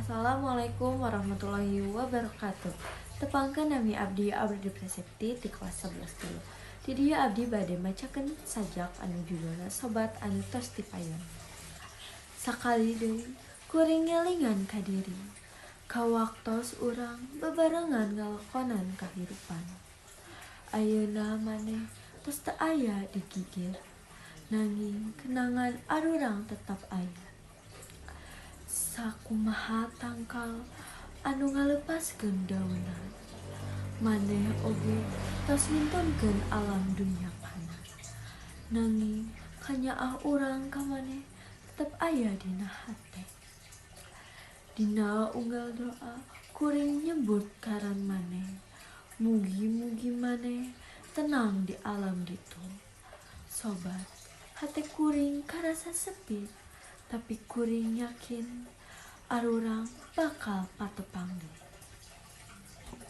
Assalamualaikum warahmatullahi wabarakatuh. Tepangkan nami abdi Presepti di kelas 11 dulu. Di dia abdi bade macakeun sajak anu judulna Sobat anu tos dipayon. Sakali deui kuring ngelingan ka diri. Kawaktos urang bebarengan ngalakonan kahirupan. Ayeuna maneh tos teu aya di gigir. Nanging kenangan arurang tetap aya. Sakumaha tangkal anu ngalepaskeun daunan. Maneh oge tos ngintunkeun alam dunya kana. Nanging kanyaah urang ka maneh tetep aya dina hate. Dina unggal doa kuring nyebut karan maneh. Mugi-mugi maneh tenang di alam ditu. Sobat, hate kuring karasa sepi, tapi kuring yakin arurang bakal